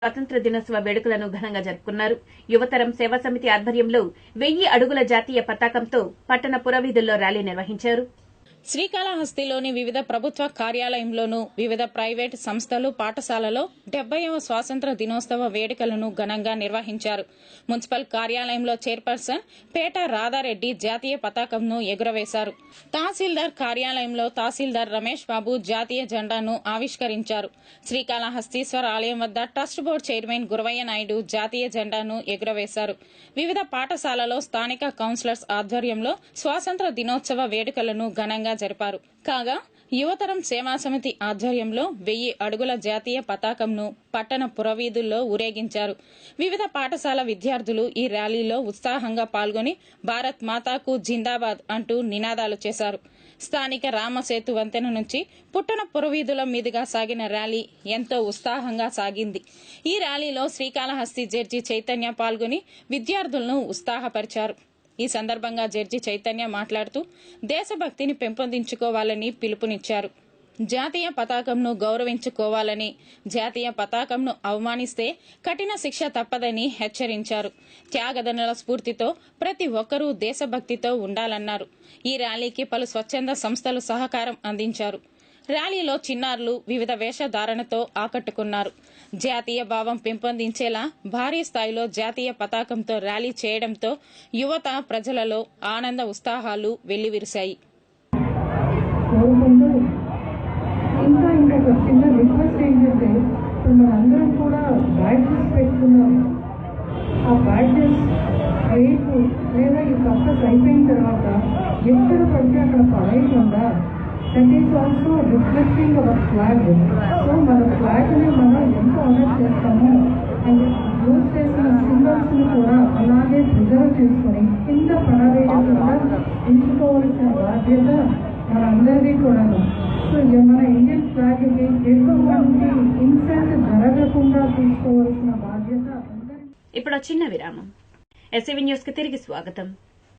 స్వాతంత్ర దినోత్సవ వేడుకలను ఘనంగా జరుపుకున్నారు. యువతరం సేవా సమితి ఆధ్వర్యంలో 1000 అడుగుల జాతీయ పతాకంతో పట్టణ పురవీధుల్లో ర్యాలీ నిర్వహించారు. శ్రీకాళహస్తిలోని వివిధ ప్రభుత్వ కార్యాలయంలోనూ వివిధ ప్రైవేటు సంస్థలు పాఠశాలలో 70వ స్వాతంత్ర దినోత్సవ వేడుకలను ఘనంగా నిర్వహించారు. మున్సిపల్ కార్యాలయంలో చైర్పర్సన్ పేట రాధారెడ్డి జాతీయ పతాకంను ఎగురవేశారు. తహసీల్దార్ కార్యాలయంలో తహసీల్దార్ రమేష్ బాబు జాతీయ జెండాను ఆవిష్కరించారు. శ్రీకాళహస్తీశ్వర ఆలయం వద్ద trust board chairman Guravaiah Naidu జాతీయ జెండాను ఎగురవేశారు. వివిధ పాఠశాలలో స్థానిక కౌన్సిలర్స్ ఆధ్వర్యంలో స్వాతంత్ర దినోత్సవ వేడుకలను ఘనంగా జరిపారు. కాగా యువతరం సేవా సమితి ఆధ్వర్యంలో 1000 అడుగుల జాతీయ పతాకంను పట్టణ పురవీధుల్లో ఊరేగించారు. వివిధ పాఠశాల విద్యార్థులు ఈ ర్యాలీలో ఉత్సాహంగా పాల్గొని భారత్ మాతాకు జిందాబాద్ అంటూ నినాదాలు చేశారు. స్థానిక రామసేతు వంతెన నుంచి పుట్టణ పురవీధుల మీదుగా సాగిన ర్యాలీ ఎంతో ఉత్సాహంగా సాగింది. ఈ ర్యాలీలో శ్రీకాళహస్తి జడ్జి చైతన్య పాల్గొని విద్యార్థులను ఉత్సాహపరిచారు. ఈ సందర్భంగా జడ్జి చైతన్య మాట్లాడుతూ దేశభక్తిని పెంపొందించుకోవాలని పిలుపునిచ్చారు. జాతీయ పతాకంను గౌరవించుకోవాలని, జాతీయ పతాకంను అవమానిస్తే కఠిన శిక్ష తప్పదని హెచ్చరించారు. త్యాగదనుల స్ఫూర్తితో ప్రతి ఒక్కరూ దేశభక్తితో ఉండాలన్నారు. ఈ ర్యాలీకి పలు స్వచ్ఛంద సంస్థలు సహకారం అందించారు. ర్యాలీలో చిన్నారులు వివిధ వేషధారణతో ఆకట్టుకున్నారు. జాతీయ భావం పెంపొందించేలా భారీ స్థాయిలో జాతీయ పతాకంతో ర్యాలీ చేయడంతో యువత ప్రజలలో ఆనంద ఉత్సాహాలు వెల్లివిరిశాయి. That is also reflecting our flag. So మన ఫ్లాగ్ ని మనం ఎంత ఆనర్ చేస్తామో అండ్ యూజ్ చేసిన సింబల్స్ ని కూడా అలాగే ప్రిజర్వ్ చేసుకుని కింద పడవేయకుండా ఉంచుకోవాల్సిన బాధ్యత మనందరికీ కూడా. సో మన ఇండియన్ ఫ్లాగ్ కి ఎటువంటి ఇన్సల్ట్ జరగకుండా తీసుకోవాల్సిన బాధ్యత. ఇప్పుడు చిన్న విరామం. ఎస్సీవీ న్యూస్ కి తిరిగి స్వాగతం.